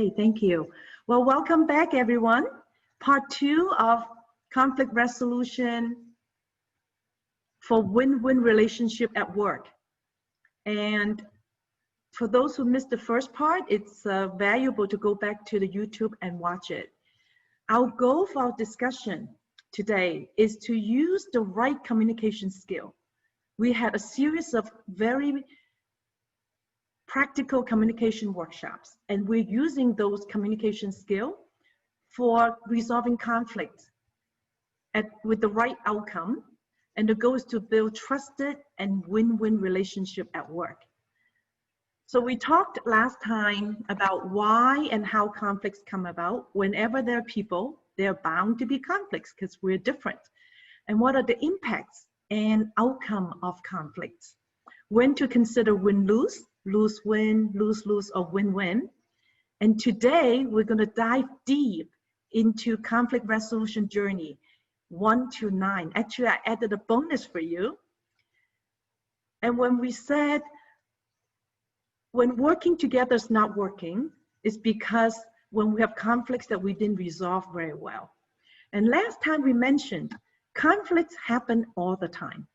Hey, thank you. Well, welcome back, everyone. Part 2 of conflict resolution for win-win relationship at work. And for those who missed the first part, it's valuable to go back to the YouTube and watch it. Our goal for our discussion today is to use the right communication skill. We had a series of very practical communication workshops, and we're using those communication skills for resolving conflicts with the right outcome. And the goal is to build trusted and win-win relationship at work. So we talked last time about why and how conflicts come about. Whenever there are people, there are bound to be conflicts because we're different. And what are the impacts and outcome of conflicts? When to consider win-lose, lose-win, lose-lose, or win-win. And today we're going to dive deep into conflict resolution journey 1 to 9. Actually, I added a bonus for you. And when we said when working together is not working, it's because when we have conflicts that we didn't resolve very well. And last time we mentioned conflicts happen all the time.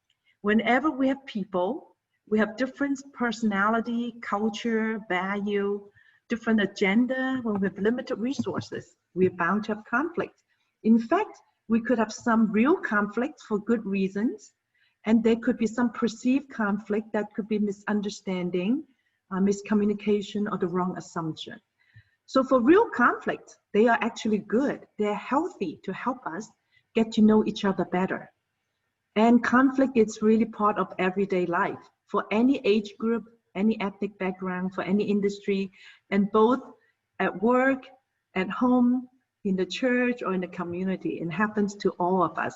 Whenever we have people, we have different personality, culture, value, different agenda. When we have limited resources, we're bound to have conflict. In fact, we could have some real conflicts for good reasons, and there could be some perceived conflict that could be misunderstanding, miscommunication, or the wrong assumption. So for real conflicts, they are actually good. They're healthy to help us get to know each other better. And conflict is really part of everyday life for any age group, any ethnic background, for any industry, and both at work, at home, in the church, or in the community. It happens to all of us.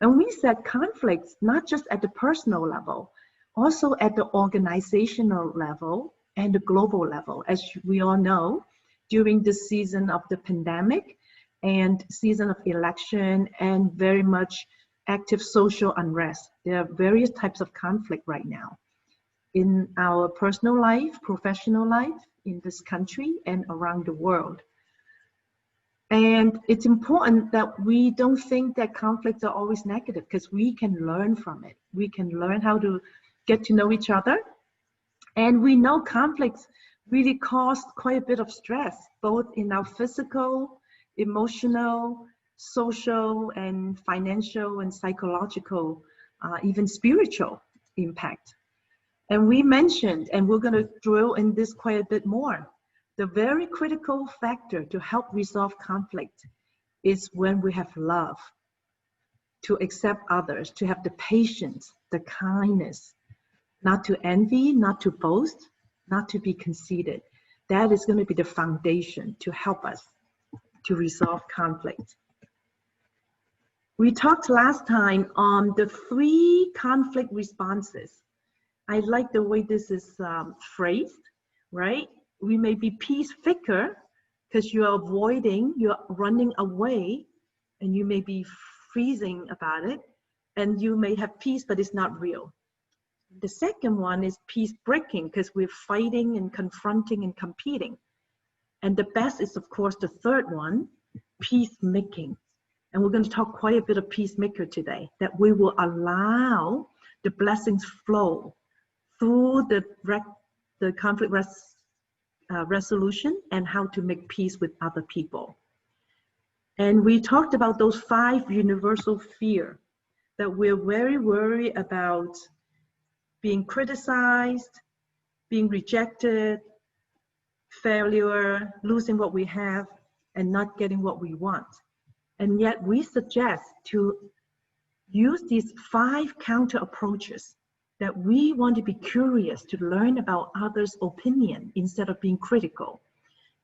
And we said conflicts, not just at the personal level, also at the organizational level and the global level. As we all know, during this season of the pandemic and season of election and very much active social unrest, there are various types of conflict right now in our personal life, professional life, in this country and around the world. And it's important that we don't think that conflicts are always negative, because we can learn from it. We can learn how to get to know each other. And we know conflicts really cause quite a bit of stress, both in our physical, emotional, social, and financial, and psychological, even spiritual impact. And we mentioned, and we're going to drill in this quite a bit more, the very critical factor to help resolve conflict is when we have love, to accept others, to have the patience, the kindness, not to envy, not to boast, not to be conceited. That is going to be the foundation to help us to resolve conflict. We talked last time on the 3 conflict responses. I like the way this is phrased, right? We may be peace seeker because you're avoiding, you're running away, and you may be freezing about it, and you may have peace, but it's not real. The second one is peace breaking because we're fighting and confronting and competing. And the best is, of course, the third one, peacemaking. And we're going to talk quite a bit of peacemaker today, that we will allow the blessings flow through the conflict resolution and how to make peace with other people. And we talked about those 5 universal fears, that we're very worried about being criticized, being rejected, failure, losing what we have, and not getting what we want. And yet we suggest to use these 5 counter approaches, that we want to be curious to learn about others' opinion instead of being critical,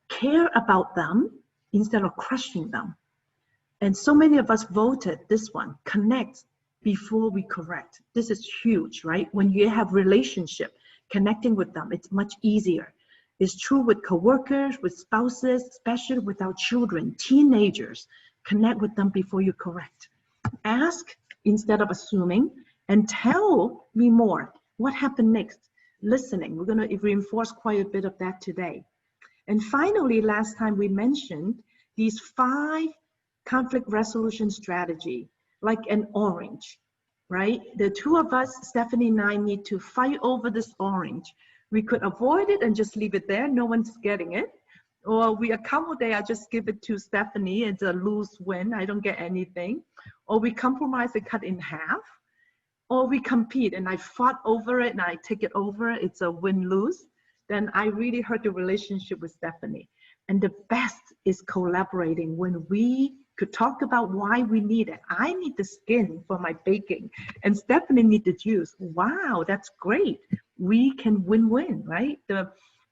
care about them instead of crushing them. And so many of us voted this one, connect before we correct. This is huge, right? When you have relationship, connecting with them, it's much easier. It's true with coworkers, with spouses, especially with our children, teenagers. Connect with them before you correct. Ask instead of assuming, and tell me more. What happened next? Listening. We're going to reinforce quite a bit of that today. And finally, last time we mentioned these 5 conflict resolution strategy, like an orange, right? The two of us, Stephanie and I, need to fight over this orange. We could avoid it and just leave it there. No one's getting it. Or we accommodate, I just give it to Stephanie. It's a lose win. I don't get anything. Or we compromise and cut in half. Or we compete and I fought over it and I take it over. It's a win-lose. Then I really hurt the relationship with Stephanie. And the best is collaborating when we could talk about why we need it. I need the skin for my baking and Stephanie needs the juice. Wow, that's great. We can win-win, right?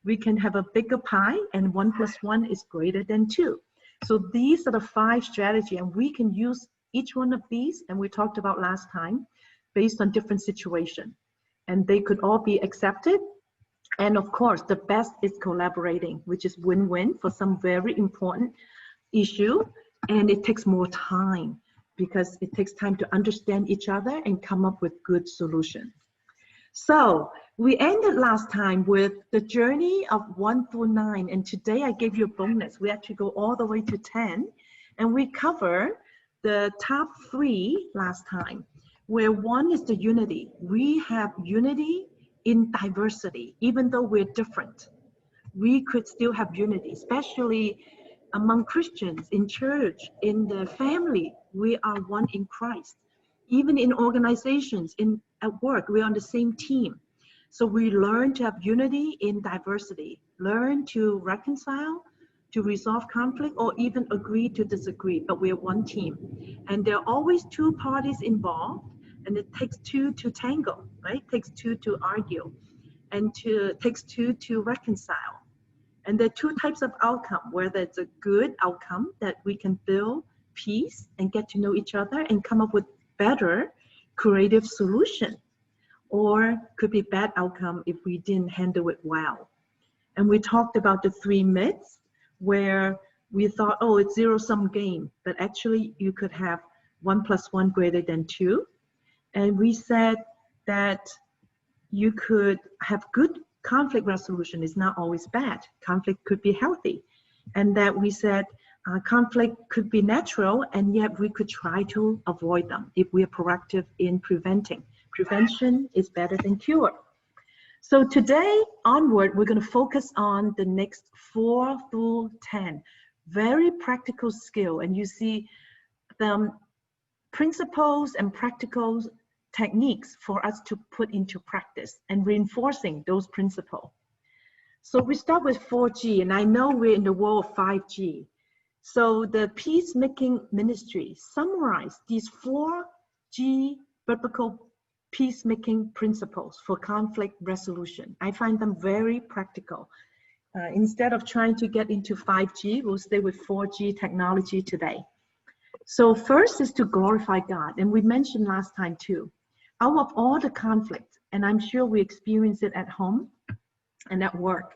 We can have a bigger pie and 1 + 1 is greater than 2. So these are the 5 strategies and we can use each one of these, and we talked about last time, based on different situations. And they could all be accepted. And of course, the best is collaborating, which is win-win for some very important issue. And it takes more time because it takes time to understand each other and come up with good solutions. So we ended last time with the journey of 1 through 9. And today I gave you a bonus. We actually go all the way to 10. And we cover the top 3 last time, where 1 is the unity. We have unity in diversity. Even though we're different, we could still have unity, especially among Christians, in church, in the family. We are one in Christ. Even in organizations, at work, we're on the same team. So we learn to have unity in diversity, learn to reconcile, to resolve conflict, or even agree to disagree, but we're one team. And there are always 2 parties involved, and it takes 2 to tango, right? It takes 2 to argue, and it takes 2 to reconcile. And there are 2 types of outcome, whether it's a good outcome that we can build peace and get to know each other and come up with better creative solution, or could be bad outcome if we didn't handle it well. And we talked about the 3 myths where we thought, oh, it's zero-sum game, but actually you could have 1 + 1 greater than 2. And we said that you could have good conflict resolution is not always bad. Conflict could be healthy. And that we said conflict could be natural, and yet we could try to avoid them if we are proactive in preventing. Prevention is better than cure. So today onward, we're going to focus on the next 4 through 10. Very practical skill. And you see the principles and practical techniques for us to put into practice and reinforcing those principles. So we start with 4G, and I know we're in the world of 5G. So the peacemaking ministry summarized these 4G biblical peacemaking principles for conflict resolution. I find them very practical. Instead of trying to get into 5G, we'll stay with 4G technology today. So first is to glorify God, and we mentioned last time too. Out of all the conflict, and I'm sure we experience it at home and at work,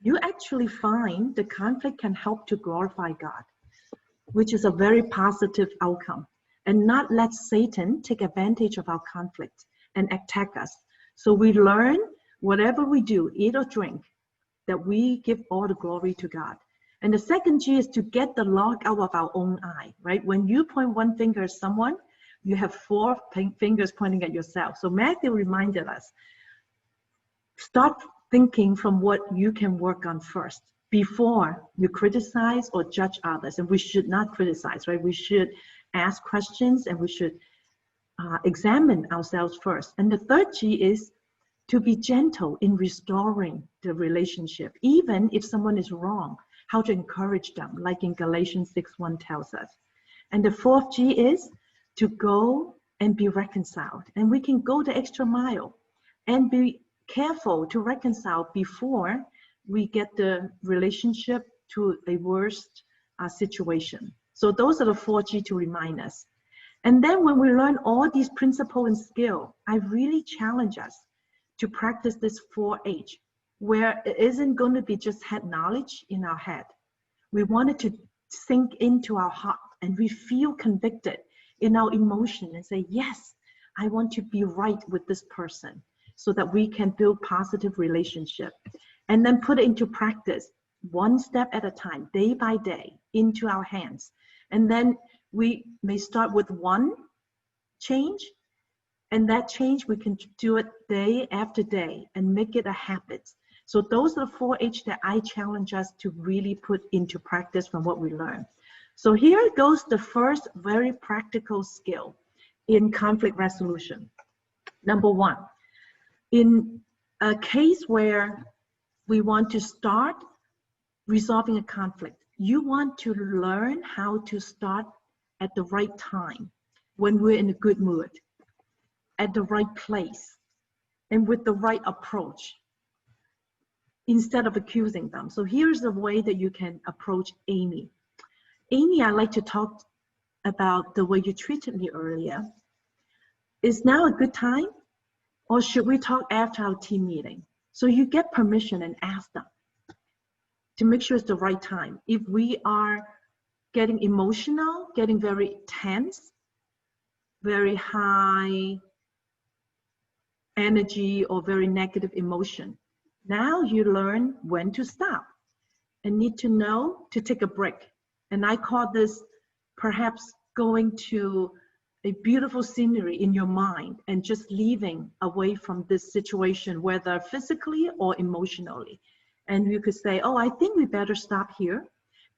you actually find the conflict can help to glorify God, which is a very positive outcome, and not let Satan take advantage of our conflict and attack us. So we learn whatever we do, eat or drink, that we give all the glory to God. And the second G is to get the log out of our own eye, right? When you point one finger at someone, you have 4 fingers pointing at yourself. So Matthew reminded us, start thinking from what you can work on first before you criticize or judge others. And we should not criticize, right? We should ask questions, and we should examine ourselves first. And the third G is to be gentle in restoring the relationship, even if someone is wrong, how to encourage them, like in Galatians 6:1 tells us. And the fourth G is to go and be reconciled. And we can go the extra mile and be careful to reconcile before we get the relationship to a worst situation. So those are the 4G to remind us. And then when we learn all these principles and skill, I really challenge us to practice this 4H, where it isn't going to be just head knowledge in our head. We want it to sink into our heart, and we feel convicted in our emotion and say, yes, I want to be right with this person, so that we can build positive relationship. And then put it into practice. one step at a time, day by day, into our hands. And then we may start with one change, and that change we can do it day after day and make it a habit. So those are the 4H that I challenge us to really put into practice from what we learn. So here goes the first very practical skill in conflict resolution. Number one, in a case where we want to start resolving a conflict, you want to learn how to start at the right time, when we're in a good mood, at the right place, and with the right approach, instead of accusing them. So here's the way that you can approach Amy. Amy, I'd like to talk about the way you treated me earlier. Is now a good time? Or should we talk after our team meeting? So you get permission and ask them to make sure it's the right time. If we are getting emotional, getting very tense, very high energy or very negative emotion, now you learn when to stop and need to know to take a break. And I call this perhaps going to a beautiful scenery in your mind and just leaving away from this situation, whether physically or emotionally. And you could say, oh, I think we better stop here.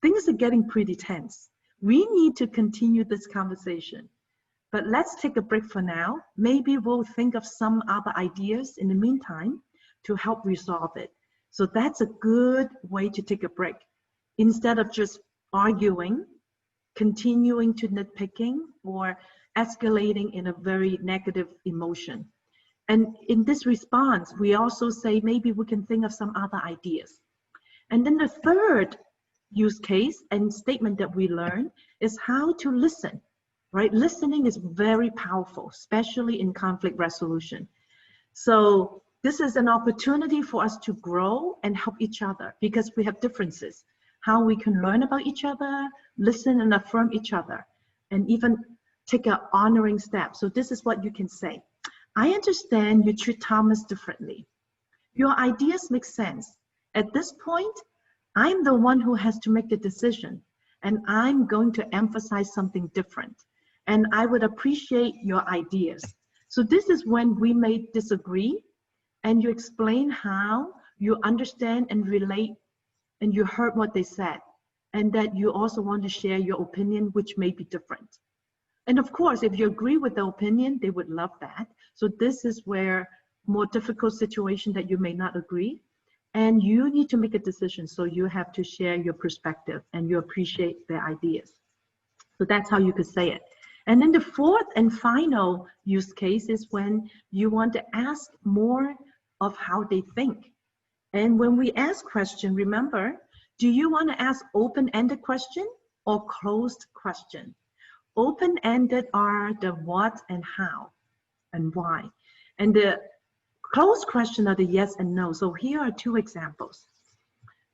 Things are getting pretty tense. We need to continue this conversation, but let's take a break for now. Maybe we'll think of some other ideas in the meantime to help resolve it. So that's a good way to take a break. Instead of just arguing, continuing to nitpicking, or escalating in a very negative emotion. And in this response, we also say, maybe we can think of some other ideas. And then the third use case and statement that we learn is how to listen, right? Listening is very powerful, especially in conflict resolution. So this is an opportunity for us to grow and help each other because we have differences. How we can learn about each other, listen and affirm each other, and even take an honoring step. So this is what you can say. I understand you treat Thomas differently. Your ideas make sense. At this point, I'm the one who has to make the decision, and I'm going to emphasize something different. And I would appreciate your ideas. So this is when we may disagree, and you explain how you understand and relate, and you heard what they said, and that you also want to share your opinion, which may be different. And of course, if you agree with the opinion, they would love that. So this is where more difficult situation that you may not agree, and you need to make a decision. So you have to share your perspective and you appreciate their ideas. So that's how you could say it. And then the fourth and final use case is when you want to ask more of how they think. And when we ask question, remember, do you want to ask open-ended question or closed question? Open-ended are the what and how and why. And the closed question are the yes and no. So here are two examples.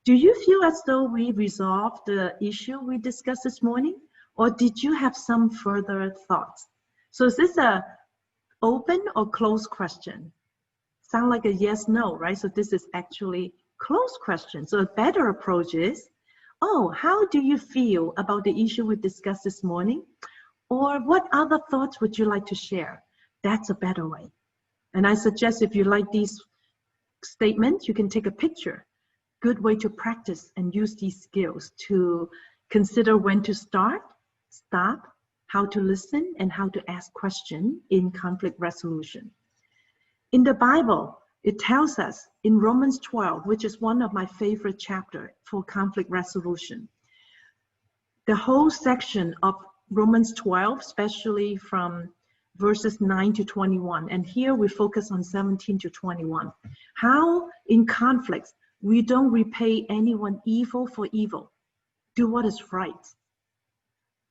Do you feel as though we resolved the issue we discussed this morning? Or did you have some further thoughts? So is this a open or closed question? Sound like a yes, no, right? So this is actually closed question. So a better approach is, oh, how do you feel about the issue we discussed this morning? Or what other thoughts would you like to share? That's a better way. And I suggest if you like these statements, you can take a picture. Good way to practice and use these skills to consider when to start, stop, how to listen, and how to ask questions in conflict resolution. In the Bible, it tells us in Romans 12, which is one of my favorite chapters for conflict resolution. The whole section of Romans 12, especially from verses 9 to 21. And here we focus on 17 to 21. How in conflicts, we don't repay anyone evil for evil. Do what is right.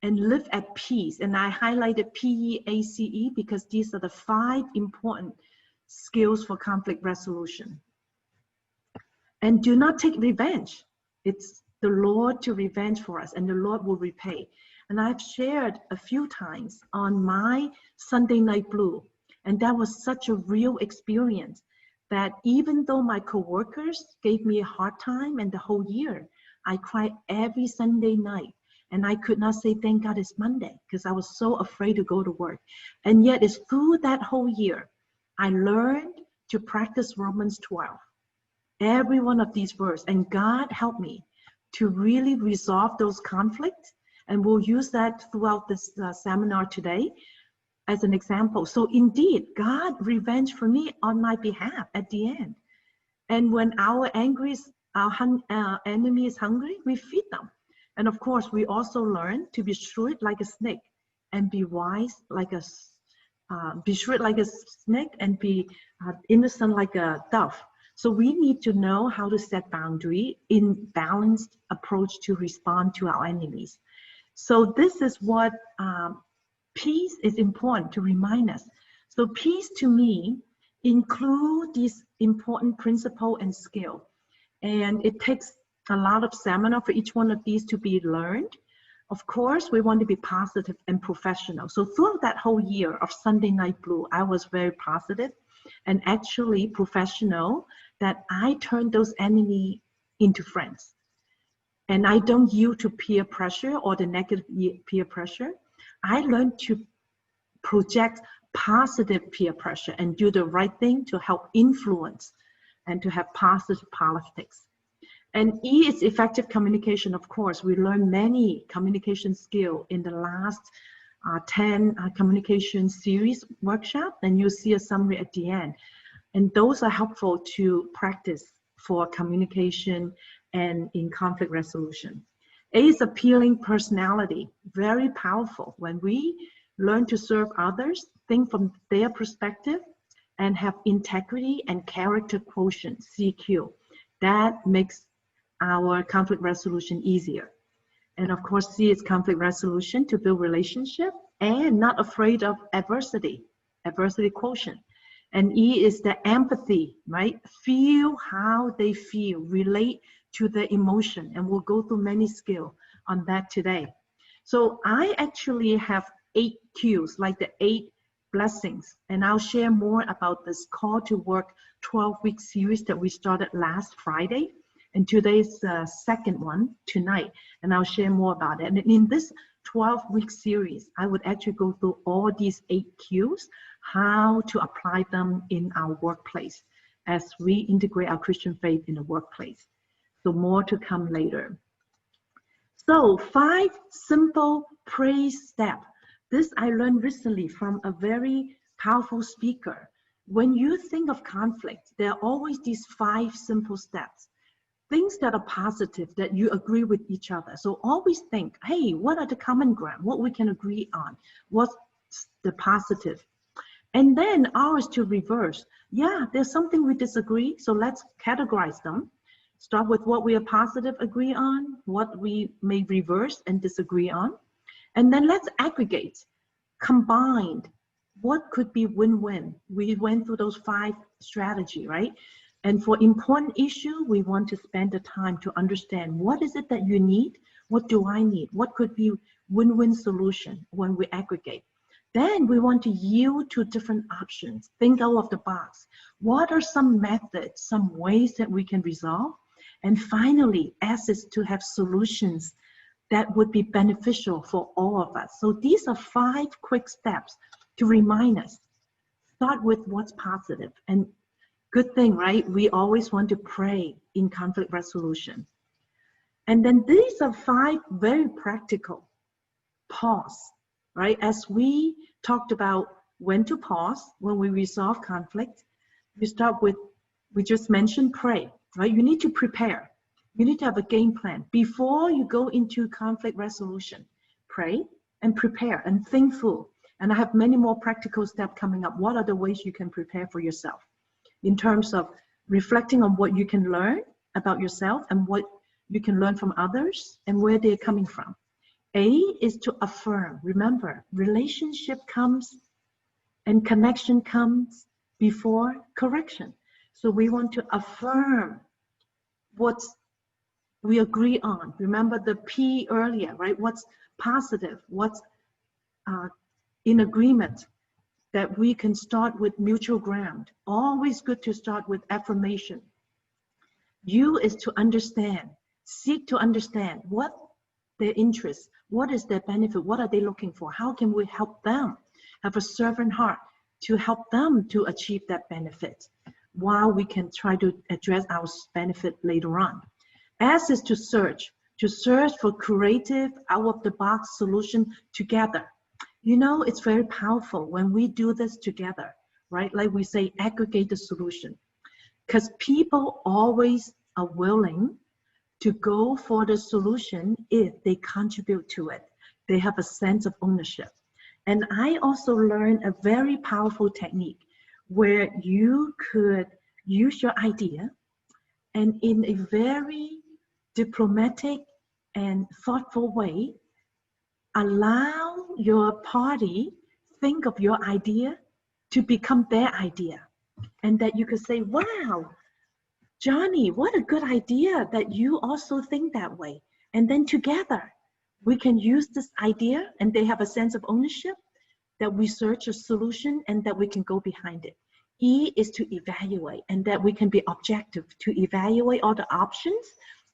And live at peace. And I highlighted PEACE because these are the 5 important skills for conflict resolution. And do not take revenge. It's the Lord to revenge for us, and the Lord will repay. And I've shared a few times on my Sunday Night Blue, and that was such a real experience that even though my coworkers gave me a hard time and the whole year, I cried every Sunday night. And I could not say, thank God it's Monday, because I was so afraid to go to work. And yet it's through that whole year, I learned to practice Romans 12. Every one of these verses. And God helped me to really resolve those conflicts. And we'll use that throughout this seminar today as an example. So indeed, God revenged for me on my behalf at the end. And when our enemy is hungry, we feed them. And of course, we also learn to be shrewd like a snake and be wise like a, be shrewd like a snake and be innocent like a dove. So we need to know how to set boundary in balanced approach to respond to our enemies. So this is what peace is important to remind us. So peace to me include these important principle and skill. And it takes a lot of seminar for each one of these to be learned. Of course, we want to be positive and professional. So throughout that whole year of Sunday Night Blue, I was very positive and actually professional, that I turned those enemies into friends. And I don't yield to peer pressure or the negative peer pressure. I learned to project positive peer pressure and do the right thing to help influence and to have positive politics. And E is effective communication. Of course, we learned many communication skills in the last 10 communication series workshop, and you'll see a summary at the end. And those are helpful to practice for communication and in conflict resolution. A is appealing personality, very powerful. When we learn to serve others, think from their perspective, and have integrity and character quotient, CQ, that makes our conflict resolution easier. And of course, C is conflict resolution to build relationship and not afraid of adversity quotient. And E is the empathy, right? Feel how they feel, relate to the emotion, and we'll go through many skills on that today. So I actually have 8 Qs, like the 8 blessings, and I'll share more about this call to work 12-week series that we started last Friday. And today's the second one tonight, and I'll share more about it. And in this 12-week series, I would actually go through all these 8 Qs, how to apply them in our workplace as we integrate our Christian faith in the workplace. So more to come later. So 5 simple praise steps. This I learned recently from a very powerful speaker. When you think of conflict, there are always these 5 simple steps. Things that are positive, that you agree with each other. So always think, hey, what are the common ground? What we can agree on? What's the positive? And then ours to reverse. Yeah, there's something we disagree, so let's categorize them. Start with what we are positive, agree on, what we may reverse and disagree on. And then let's aggregate, combined, what could be win-win. We went through those 5 strategies, right? And for important issue, we want to spend the time to understand what is it that you need? What do I need? What could be win-win solution when we aggregate? Then we want to yield to different options. Think out of the box. What are some methods, some ways that we can resolve? And finally, S is to have solutions that would be beneficial for all of us. So these are 5 quick steps to remind us. Start with what's positive. And good thing, right? We always want to pray in conflict resolution. And then these are 5 very practical. Pause, right? As we talked about when to pause when we resolve conflict, we start with, we just mentioned pray, right? You need to prepare. You need to have a game plan. Before you go into conflict resolution, pray and prepare and think through. And I have many more practical steps coming up. What are the ways you can prepare for yourself? In terms of reflecting on what you can learn about yourself and what you can learn from others and where they're coming from. A is to affirm. Remember, relationship comes and connection comes before correction. So we want to affirm what we agree on. Remember the P earlier, right? What's positive, what's in agreement. that we can start with mutual ground. Always good to start with affirmation. U is to understand, seek to understand what their interests, what is their benefit, what are they looking for, how can we help them, have a servant heart to help them to achieve that benefit, while we can try to address our benefit later on. S is to search for creative, out-of-the-box solution together. You know, it's very powerful when we do this together, right? Like we say, aggregate the solution. Because people always are willing to go for the solution if they contribute to it. They have a sense of ownership. And I also learned a very powerful technique where you could use your idea and in a very diplomatic and thoughtful way, allow your party think of your idea to become their idea. And that you could say, wow, Johnny, what a good idea that you also think that way. And then together, we can use this idea and they have a sense of ownership, that we search a solution and that we can go behind it. E is to evaluate, and that we can be objective to evaluate all the options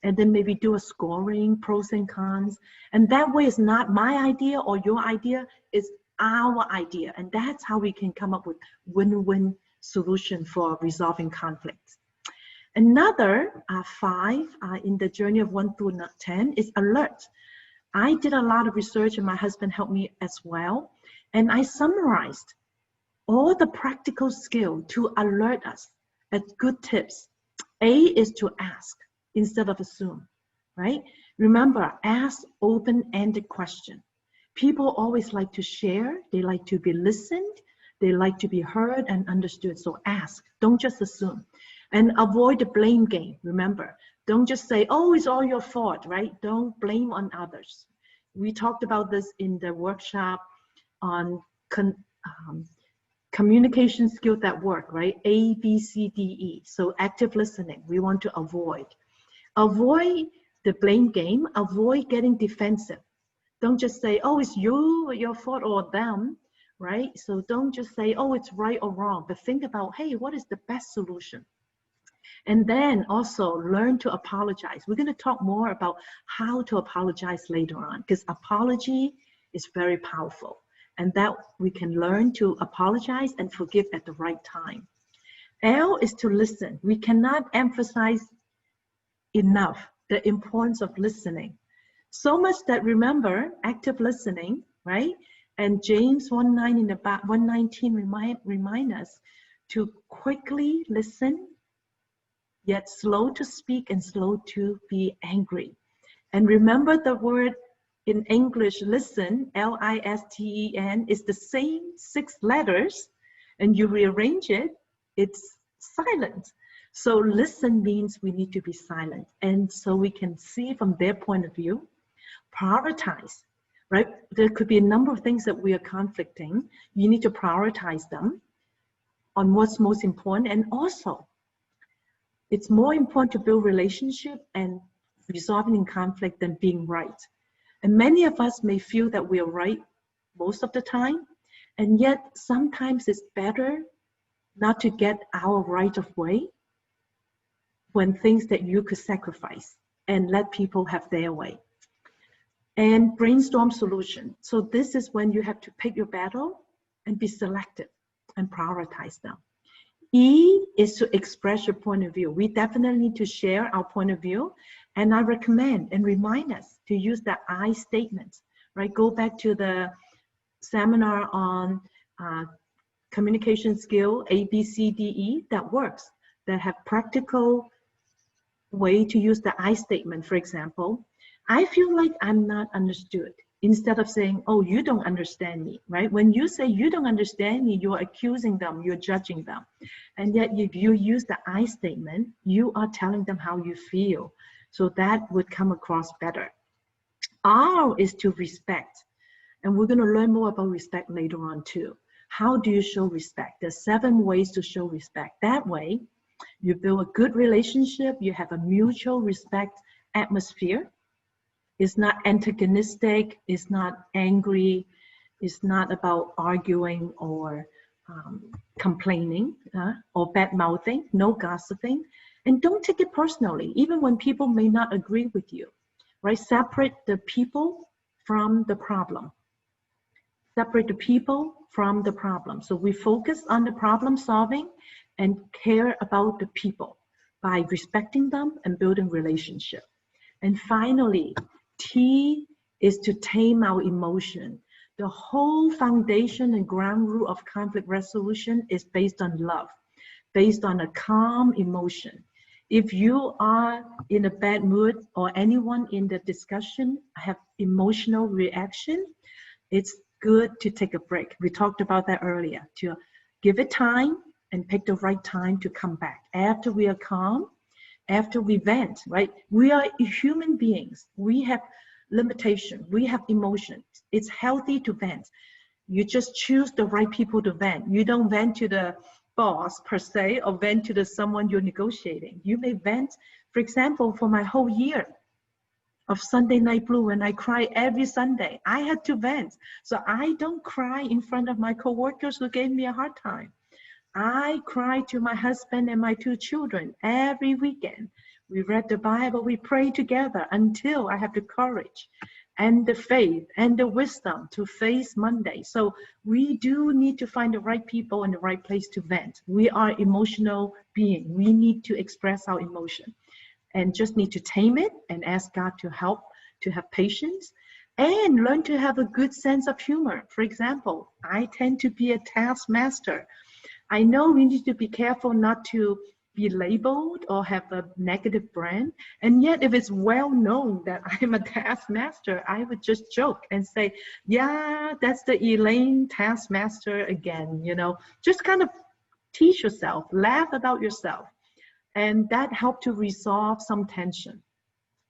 and then maybe do a scoring, pros and cons. And that way it's not my idea or your idea, it's our idea. And that's how we can come up with win-win solution for resolving conflicts. Another 5 in the journey of 1 through 10 is alert. I did a lot of research and my husband helped me as well. And I summarized all the practical skill to alert us as good tips. A is to ask instead of assume, right? Remember, ask open-ended question. People always like to share. They like to be listened. They like to be heard and understood. So ask, don't just assume. And avoid the blame game. Remember, don't just say, oh, it's all your fault, right? Don't blame on others. We talked about this in the workshop on communication skills that work, right? A, B, C, D, E. So active listening, we want to avoid. Avoid the blame game, avoid getting defensive. Don't just say, oh, it's you, your fault, or them, right? So don't just say, oh, it's right or wrong, but think about, hey, what is the best solution? And then also learn to apologize. We're going to talk more about how to apologize later on, because apology is very powerful. And that we can learn to apologize and forgive at the right time. L is to listen. We cannot emphasize enough the importance of listening. So much that, remember, active listening, right? And James 1:9 in the back, 1:19 remind us to quickly listen, yet slow to speak and slow to be angry. And remember the word in English, listen, L-I-S-T-E-N, is the same 6 letters, and you rearrange it, it's silent. So listen means we need to be silent. And so we can see from their point of view, prioritize, right? There could be a number of things that we are conflicting. You need to prioritize them on what's most important. And also, it's more important to build relationship and resolving conflict than being right. And many of us may feel that we are right most of the time, and yet sometimes it's better not to get our right of way when things that you could sacrifice and let people have their way. And brainstorm solution. So this is when you have to pick your battle and be selective and prioritize them. E is to express your point of view. We definitely need to share our point of view. And I recommend and remind us to use the I statement, right? Go back to the seminar on communication skill, A, B, C, D, E, that works, that have practical way to use the I statement. For example, I feel like I'm not understood. Instead of saying, oh, you don't understand me, right? When you say you don't understand me, you're accusing them, you're judging them. And yet if you use the I statement, you are telling them how you feel. So that would come across better. R is to respect. And we're going to learn more about respect later on too. How do you show respect? There's 7 ways to show respect. That way, you build a good relationship, you have a mutual respect atmosphere. It's not antagonistic, it's not angry, it's not about arguing or complaining or bad mouthing, no gossiping, and don't take it personally, even when people may not agree with you, right? Separate the people from the problem. Separate the people from the problem. So we focus on the problem solving and care about the people by respecting them and building relationship. And finally, T is to tame our emotion. The whole foundation and ground rule of conflict resolution is based on love, based on a calm emotion. If you are in a bad mood or anyone in the discussion have emotional reaction, it's good to take a break. We talked about that earlier, to give it time and pick the right time to come back. After we are calm, after we vent, right? We are human beings. We have limitation. We have emotions. It's healthy to vent. You just choose the right people to vent. You don't vent to the boss per se or vent to the someone you're negotiating. You may vent, for example, for my whole year of Sunday Night Blue, when I cry every Sunday, I had to vent. So I don't cry in front of my coworkers who gave me a hard time. I cry to my husband and my 2 children every weekend. We read the Bible, we pray together until I have the courage and the faith and the wisdom to face Monday. So we do need to find the right people in the right place to vent. We are emotional beings. We need to express our emotion and just need to tame it and ask God to help, to have patience and learn to have a good sense of humor. For example, I tend to be a taskmaster. I know we need to be careful not to be labeled or have a negative brand. And yet, if it's well known that I'm a taskmaster, I would just joke and say, yeah, that's the Elaine taskmaster again, you know, just kind of tease yourself, laugh about yourself. And that helped to resolve some tension.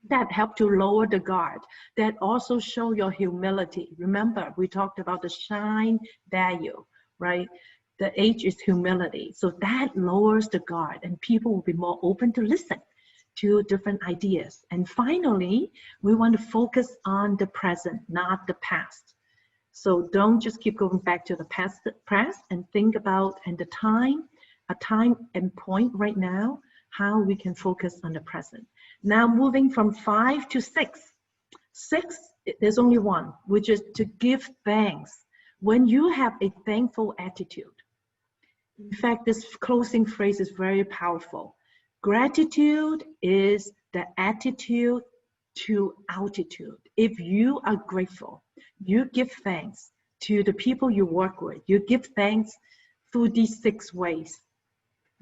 That helped to lower the guard. That also show your humility. Remember, we talked about the shine value, right? The H is humility. So that lowers the guard and people will be more open to listen to different ideas. And finally, we want to focus on the present, not the past. So don't just keep going back to the past and think about and a time and point right now, how we can focus on the present. Now moving from 5 to 6. 6, there's only one, which is to give thanks. When you have a thankful attitude, in fact, this closing phrase is very powerful. Gratitude is the attitude to altitude. If you are grateful, you give thanks to the people you work with. You give thanks through these 6 ways.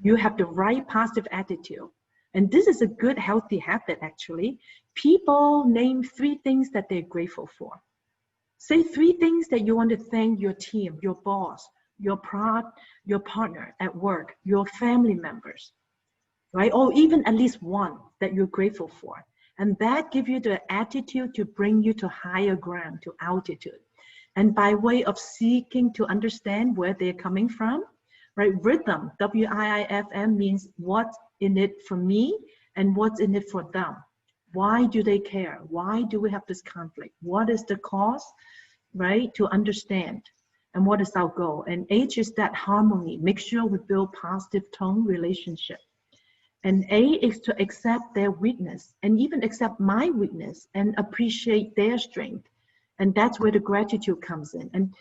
You have the right positive attitude. And this is a good, healthy habit, actually. People name 3 things that they're grateful for. Say 3 things that you want to thank your team, your boss, your partner at work, your family members, right? Or even at least 1 that you're grateful for. And that gives you the attitude to bring you to higher ground, to altitude. And by way of seeking to understand where they're coming from, right? Rhythm, W-I-I-F-M, means what's in it for me and what's in it for them. Why do they care? Why do we have this conflict? What is the cause, right? To understand. And what is our goal? And H is that harmony. Make sure we build positive tone relationship. And A is to accept their weakness and even accept my weakness and appreciate their strength. And that's where the gratitude comes in. And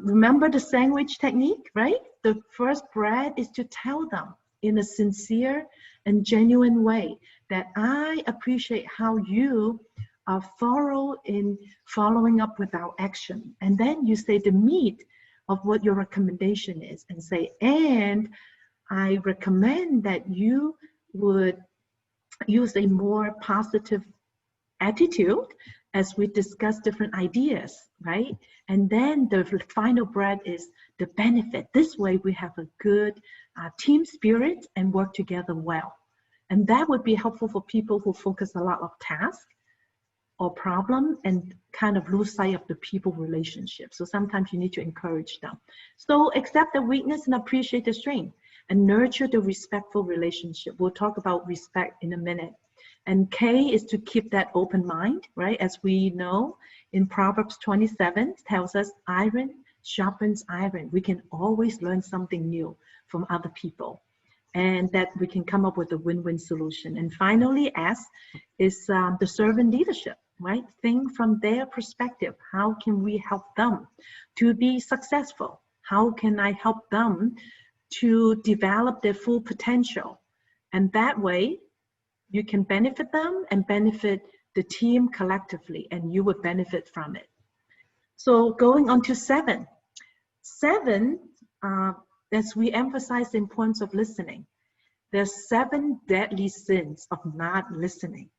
remember the sandwich technique, right? The first bread is to tell them in a sincere and genuine way that I appreciate how you are thorough in following up with our action. And then you say the meat of what your recommendation is and say, and I recommend that you would use a more positive attitude as we discuss different ideas, right? And then the final bread is the benefit. This way we have a good team spirit and work together well. And that would be helpful for people who focus a lot on tasks or problem and kind of lose sight of the people relationship. So sometimes you need to encourage them. So accept the weakness and appreciate the strength and nurture the respectful relationship. We'll talk about respect in a minute. And K is to keep that open mind, right? As we know in Proverbs 27 tells us iron sharpens iron. We can always learn something new from other people, and that we can come up with a win-win solution. And finally, S is the servant leadership, right? Think from their perspective. How can we help them to be successful? How can I help them to develop their full potential? And that way, you can benefit them and benefit the team collectively, and you would benefit from it. So going on to 7. 7, as we emphasize the importance of listening, there's 7 deadly sins of not listening.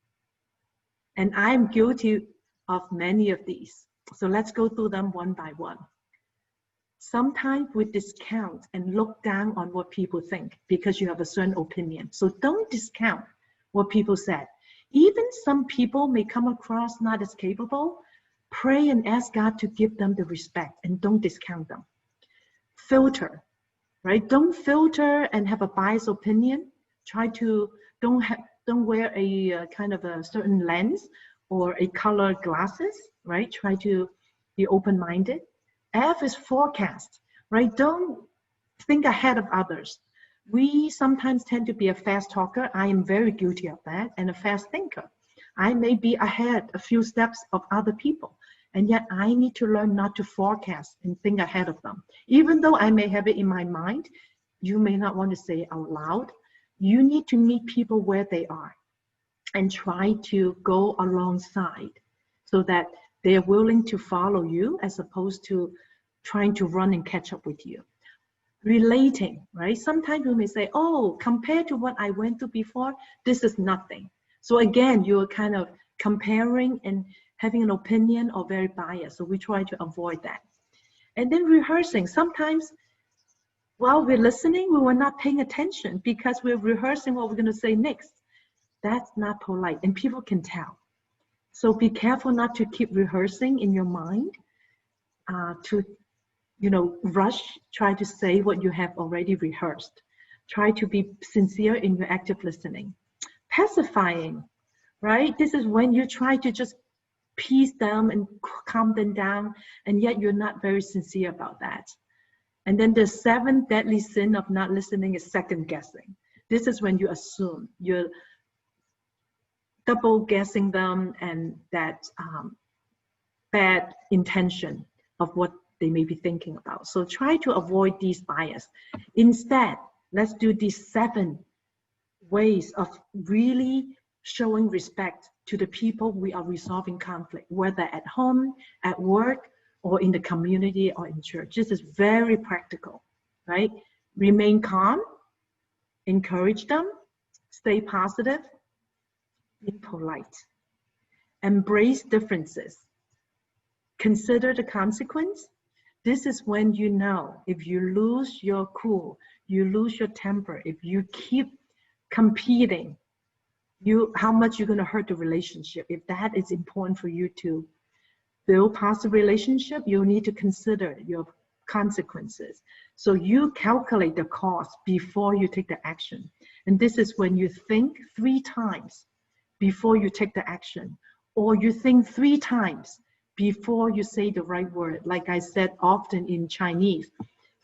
And I'm guilty of many of these. So let's go through them one by one. Sometimes we discount and look down on what people think because you have a certain opinion. So don't discount what people said. Even some people may come across not as capable. Pray and ask God to give them the respect, and don't discount them. Filter, right? Don't filter and have a biased opinion. Try to don't wear a kind of a certain lens or a color glasses, right? Try to be open-minded. F is forecast, right? Don't think ahead of others. We sometimes tend to be a fast talker. I am very guilty of that, and a fast thinker. I may be ahead a few steps of other people, and yet I need to learn not to forecast and think ahead of them. Even though I may have it in my mind, you may not want to say it out loud. You need to meet people where they are and try to go alongside so that they're willing to follow you as opposed to trying to run and catch up with you. Relating, right? Sometimes you may say, oh, compared to what I went through before, this is nothing. So again, you're kind of comparing and having an opinion or very biased. So we try to avoid that. And then rehearsing. Sometimes while we're listening, we were not paying attention because we're rehearsing what we're going to say next. That's not polite, and people can tell. So be careful not to keep rehearsing in your mind, to rush, try to say what you have already rehearsed. Try to be sincere in your active listening. Pacifying, right? This is when you try to just peace them and calm them down, and yet you're not very sincere about that. And then the 7th deadly sin of not listening is second guessing. This is when you assume, you're double guessing them, and that bad intention of what they may be thinking about. So try to avoid these bias. Instead, let's do these 7 ways of really showing respect to the people we are resolving conflict, whether at home, at work, or in the community or in church. This is very practical, right? Remain calm, encourage them, stay positive, be polite, embrace differences, consider the consequence. This is when you know if you lose your cool, you lose your temper, if you keep competing, how much you're going to hurt the relationship. If that is important for you to build positive relationship, you need to consider your consequences. So you calculate the cost before you take the action. And this is when you think 3 times before you take the action, or you think 3 times before you say the right word. Like I said often in Chinese,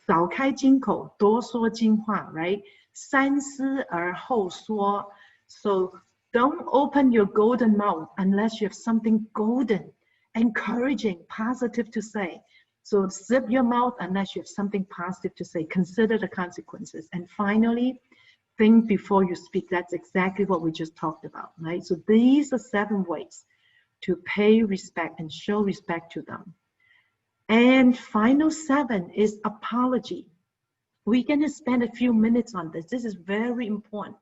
少开金口，多说金话, right? 三思而后说. So don't open your golden mouth unless you have something golden, encouraging, positive to say. So zip your mouth unless you have something positive to say. Consider the consequences. And finally, think before you speak. That's exactly what we just talked about, right? So these are 7 ways to pay respect and show respect to them. And final 7 is apology. We're going to spend a few minutes on this. This is very important.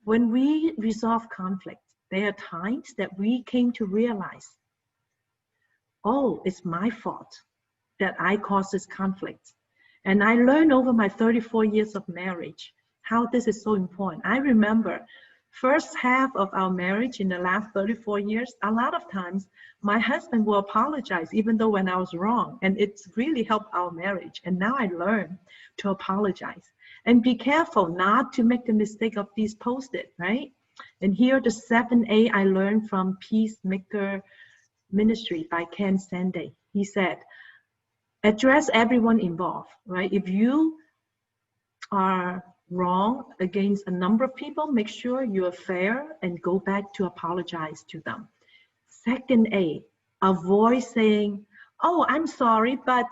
When we resolve conflict, there are times that we came to realize, oh, it's my fault that I caused this conflict. And I learned over my 34 years of marriage how this is so important. I remember first half of our marriage in the last 34 years, a lot of times my husband will apologize even though when I was wrong, and it's really helped our marriage. And now I learn to apologize and be careful not to make the mistake of these post-it, right? And here are the 7A I learned from Peacemaker Ministry by Ken Sande. He said, Address everyone involved, right? If you are wrong against a number of people, make sure you are fair and go back to apologize to them. Second A, avoid saying, oh, I'm sorry, but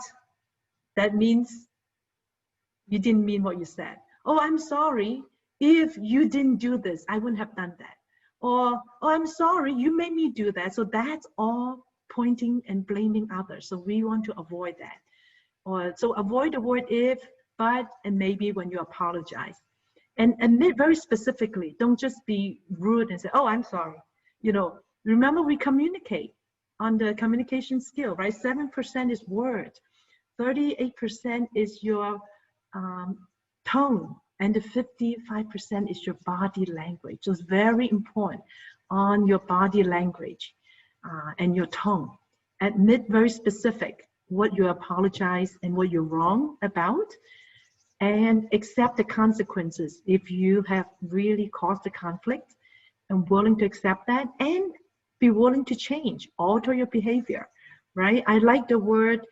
that means you didn't mean what you said. Oh, I'm sorry. If you didn't do this, I wouldn't have done that. Or, oh, I'm sorry, you made me do that. So that's all pointing and blaming others. So we want to avoid that. Or so avoid the word if, but, and maybe when you apologize. And admit very specifically, don't just be rude and say, oh, I'm sorry. You know, remember we communicate on the communication skill, right? 7% is words, 38% is your tone, and the 55% is your body language. So it's very important on your body language and your tone. Admit very specific what you apologize and what you're wrong about, and accept the consequences if you have really caused the conflict, and willing to accept that and be willing to change, alter your behavior, right? I like the word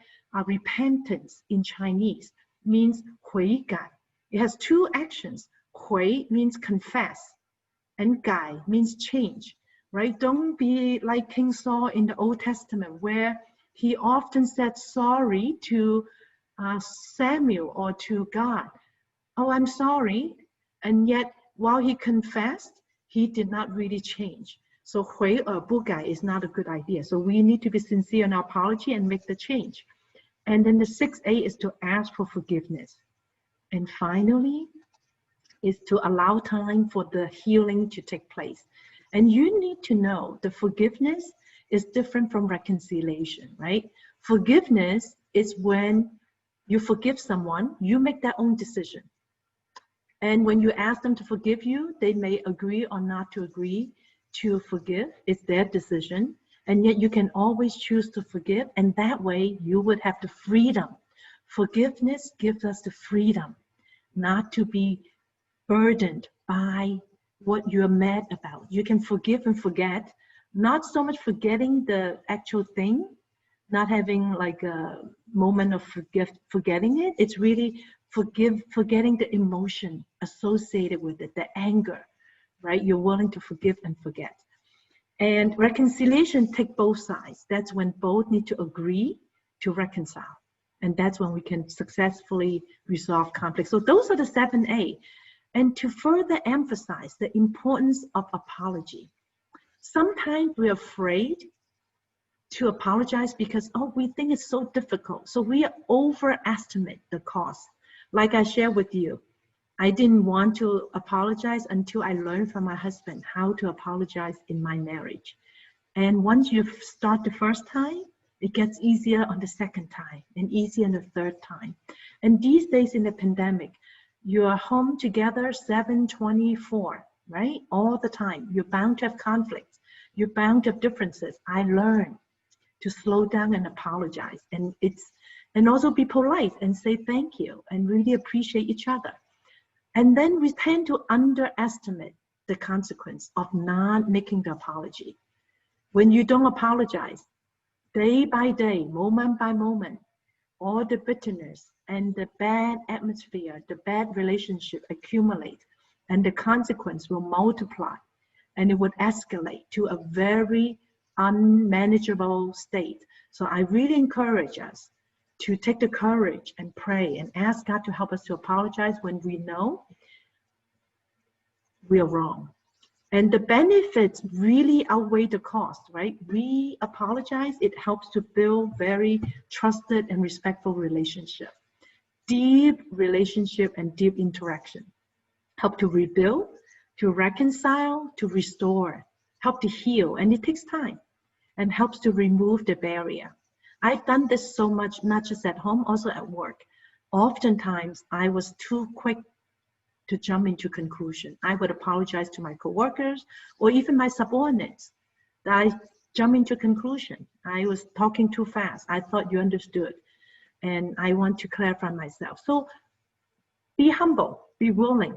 repentance in Chinese, means 悔改. It has two actions. 悔 means confess, and 改 means change, right? Don't be like King Saul in the Old Testament, where he often said sorry to Samuel or to God. Oh, I'm sorry. And yet, while he confessed, he did not really change. So 悔而不改 is not a good idea. So we need to be sincere in our apology and make the change. And then the 6A is to ask for forgiveness. And finally, is to allow time for the healing to take place. And you need to know the forgiveness is different from reconciliation, right? Forgiveness is when you forgive someone, you make their own decision. And when you ask them to forgive you, they may agree or not to agree to forgive. It's their decision. And yet you can always choose to forgive. And that way you would have the freedom. Forgiveness gives us the freedom not to be burdened by what you're mad about. You can forgive and forget, not so much forgetting the actual thing, not having like a moment of forgetting it. It's really forgetting the emotion associated with it, the anger, right? You're willing to forgive and forget. And reconciliation takes both sides. That's when both need to agree to reconcile. And that's when we can successfully resolve conflict. So those are the 7A. And to further emphasize the importance of apology, sometimes we're afraid to apologize because, oh, we think it's so difficult. So we overestimate the cost. Like I shared with you, I didn't want to apologize until I learned from my husband how to apologize in my marriage. And once you start the first time, it gets easier on the second time and easier on the third time. And these days in the pandemic, you're home together 7/24, right? All the time. You're bound to have conflicts. You're bound to have differences. I learned to slow down and apologize. And also be polite and say thank you and really appreciate each other. And then we tend to underestimate the consequence of not making the apology. When you don't apologize, day by day, moment by moment, all the bitterness and the bad atmosphere, the bad relationship accumulate, and the consequence will multiply, and it would escalate to a very unmanageable state. So I really encourage us to take the courage and pray and ask God to help us to apologize when we know we are wrong. And the benefits really outweigh the cost, right? We apologize, it helps to build very trusted and respectful relationship. Deep relationship and deep interaction. Help to rebuild, to reconcile, to restore, help to heal, and it takes time, and helps to remove the barrier. I've done this so much, not just at home, also at work. Oftentimes, I was too quick to jump into conclusion. I would apologize to my coworkers or even my subordinates that I jump into conclusion. I was talking too fast. I thought you understood, and I want to clarify myself. So be humble, be willing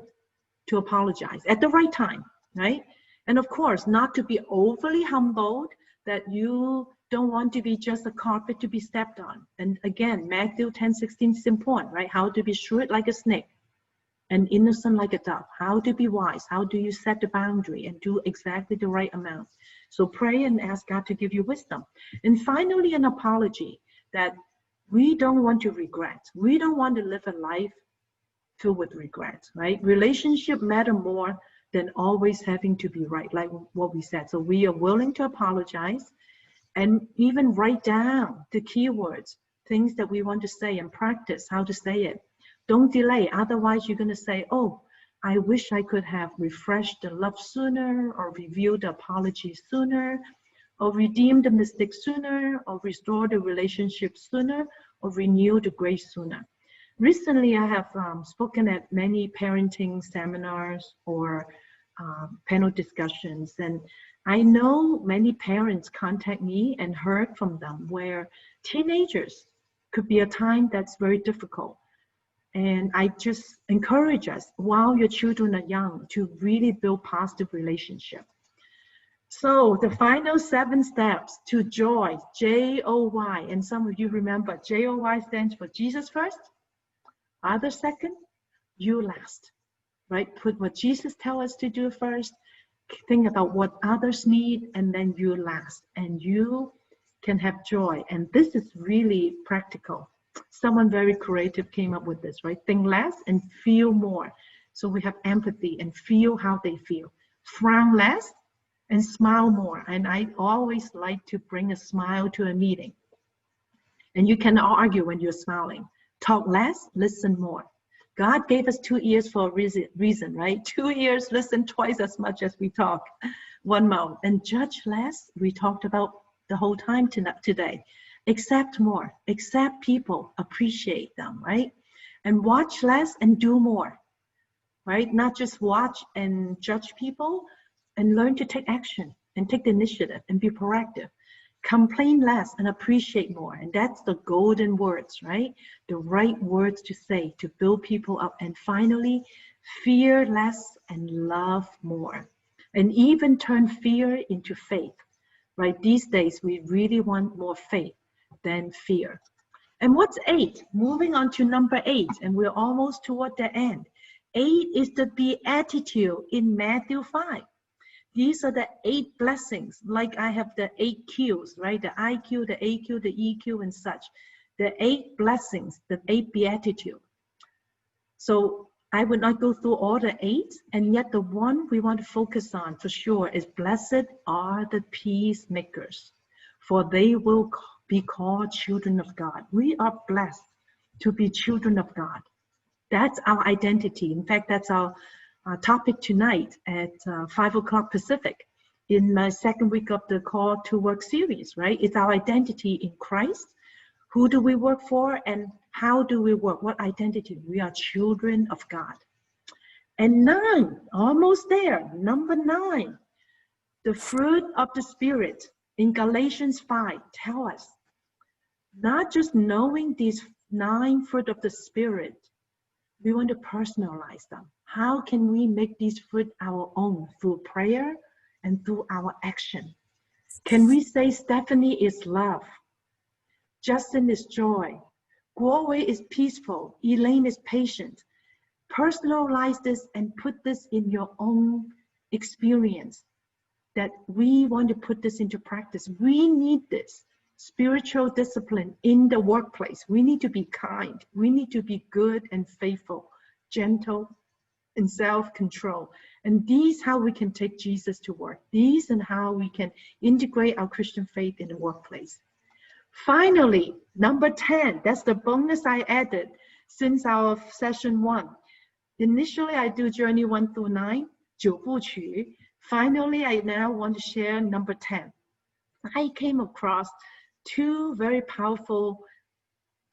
to apologize at the right time, right? And of course, not to be overly humbled that you don't want to be just a carpet to be stepped on. And again, Matthew 10:16 is important, right? How to be shrewd like a snake and innocent like a dove. How to be wise. How do you set the boundary and do exactly the right amount? So pray and ask God to give you wisdom. And finally, an apology that we don't want to regret. We don't want to live a life filled with regret, right? Relationship matter more than always having to be right, like what we said. So we are willing to apologize and even write down the keywords, things that we want to say, and practice how to say it. Don't delay, otherwise you're going to say, oh, I wish I could have refreshed the love sooner, or revealed the apology sooner, or redeemed the mistake sooner, or restored the relationship sooner, or renewed the grace sooner. Recently, I have spoken at many parenting seminars or panel discussions, and I know many parents contact me and heard from them where teenagers could be a time that's very difficult. And I just encourage us, while your children are young, to really build positive relationship. So the final 7 steps to joy, J-O-Y, and some of you remember, J-O-Y stands for Jesus first, others second, you last, right? Put what Jesus tells us to do first, think about what others need, and then you last, and you can have joy. And this is really practical. Someone very creative came up with this, right? Think less and feel more. So we have empathy and feel how they feel. Frown less and smile more. And I always like to bring a smile to a meeting. And you can argue when you're smiling. Talk less, listen more. God gave us 2 ears for a reason, right? 2 ears, listen twice as much as we talk. 1 mouth. And judge less, we talked about the whole time today. Accept more, accept people, appreciate them, right? And watch less and do more, right? Not just watch and judge people, and learn to take action and take the initiative and be proactive. Complain less and appreciate more. And that's the golden words, right? The right words to say to build people up. And finally, fear less and love more. And even turn fear into faith, right? These days, we really want more faith than fear. And what's 8? Moving on to number 8, and we're almost toward the end. 8 is the beatitude in Matthew 5. These are the 8 blessings, like I have the 8 Qs, right? The IQ, the AQ, the EQ, and such. The 8 blessings, the 8 beatitude. So I would not go through all the 8, and yet the one we want to focus on for sure is blessed are the peacemakers, for they will be called children of God. We are blessed to be children of God. That's our identity. In fact, that's our topic tonight at 5 o'clock Pacific in my 2nd week of the Call to Work series, right? It's our identity in Christ. Who do we work for and how do we work? What identity? We are children of God. And 9, almost there, number 9, the fruit of the Spirit in Galatians 5 tell us, not just knowing these 9 fruit of the Spirit, we want to personalize them. How can we make these fruit our own through prayer and through our action? Can we say Stephanie is love, Justin is joy, Guowei is peaceful, Elaine is patient? Personalize this and put this in your own experience, that we want to put this into practice. We need this spiritual discipline in the workplace. We need to be kind. We need to be good and faithful, gentle, and self-control. And these how we can take Jesus to work. These and how we can integrate our Christian faith in the workplace. Finally, number 10, that's the bonus I added since our session 1. Initially, I do journey 1 through 9, 9部曲. Finally, I now want to share number 10. I came across 2 very powerful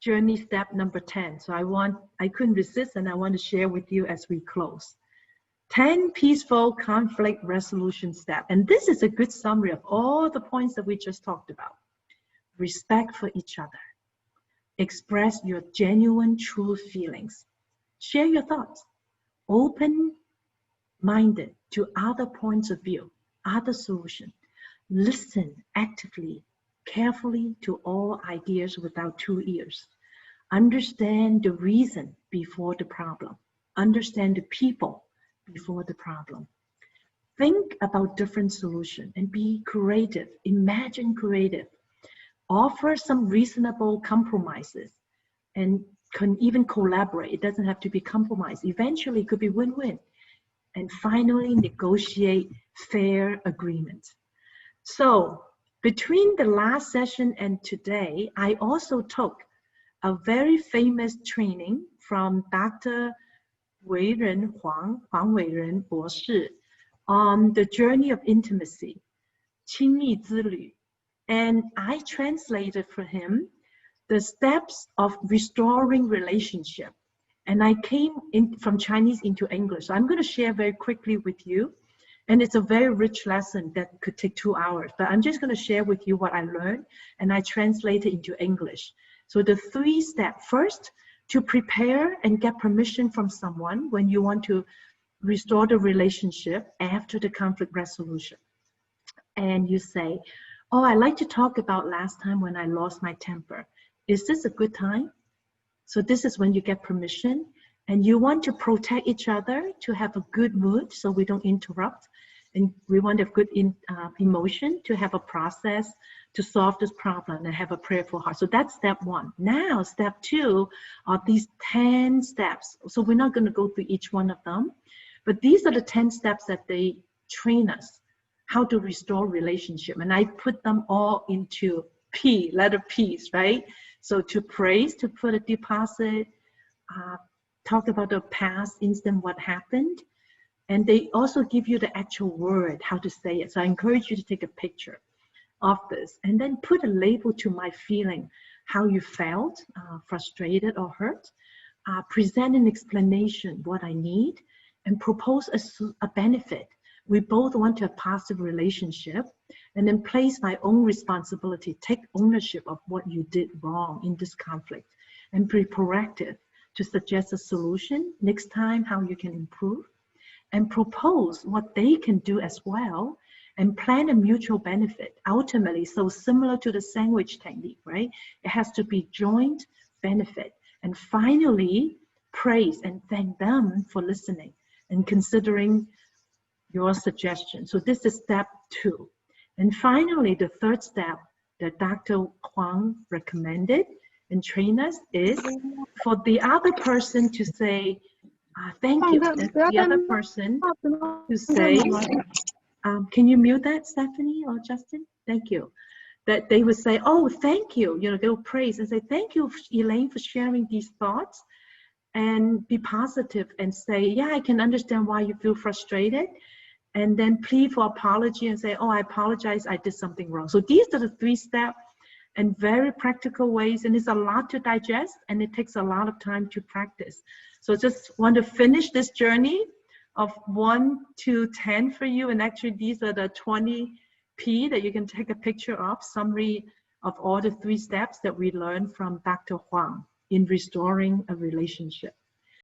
journey step number 10. So I couldn't resist, and I want to share with you as we close. 10 peaceful conflict resolution steps. And this is a good summary of all the points that we just talked about. Respect for each other. Express your genuine, true feelings. Share your thoughts. Open-minded to other points of view, other solutions. Listen actively, carefully to all ideas without 2 ears. Understand the reason before the problem. Understand the people before the problem. Think about different solutions and be creative. Imagine creative. Offer some reasonable compromises and can even collaborate. It doesn't have to be compromise. Eventually, it could be win-win. And finally, negotiate fair agreements. So between the last session and today, I also took a very famous training from Dr. Weiren Huang Weiren 博士 on the journey of intimacy, 亲密之旅. And I translated for him the steps of restoring relationship. And I came in from Chinese into English. So I'm going to share very quickly with you. And it's a very rich lesson that could take 2 hours. But I'm just going to share with you what I learned. And I translate it into English. So the 3 steps. First, to prepare and get permission from someone when you want to restore the relationship after the conflict resolution. And you say, oh, I'd like to talk about last time when I lost my temper. Is this a good time? So this is when you get permission and you want to protect each other to have a good mood so we don't interrupt. And we want to have good emotion to have a process to solve this problem and have a prayerful heart. So that's step 1. Now, step 2 are these 10 steps. So we're not going to go through each one of them, but these are the 10 steps that they train us how to restore relationship. And I put them all into P, letter P's, right? So to praise, to put a deposit, talk about the past instant, what happened. And they also give you the actual word, how to say it. So I encourage you to take a picture of this and then put a label to my feeling, how you felt, frustrated or hurt. Present an explanation, what I need, and propose a benefit. We both want to have a positive relationship, and then place my own responsibility, take ownership of what you did wrong in this conflict, and be proactive to suggest a solution next time, how you can improve, and propose what they can do as well, and plan a mutual benefit. Ultimately, so similar to the sandwich technique, right? It has to be joint benefit. And finally, praise and thank them for listening and considering your suggestion. So this is step 2. And finally, the 3rd step that Dr. Huang recommended and trained us is for the other person to say, thank you. The other person to say, can you mute that, Stephanie or Justin? Thank you. That they would say, oh, thank you. You know, they'll praise and say, thank you, Elaine, for sharing these thoughts. And be positive and say, yeah, I can understand why you feel frustrated. And then plead for apology and say, oh, I apologize, I did something wrong. So these are the 3 steps and very practical ways. And it's a lot to digest and it takes a lot of time to practice. So just want to finish this journey of 1 to 10 for you. And actually these are the 20 P that you can take a picture of, summary of all the 3 steps that we learned from Dr. Huang in restoring a relationship.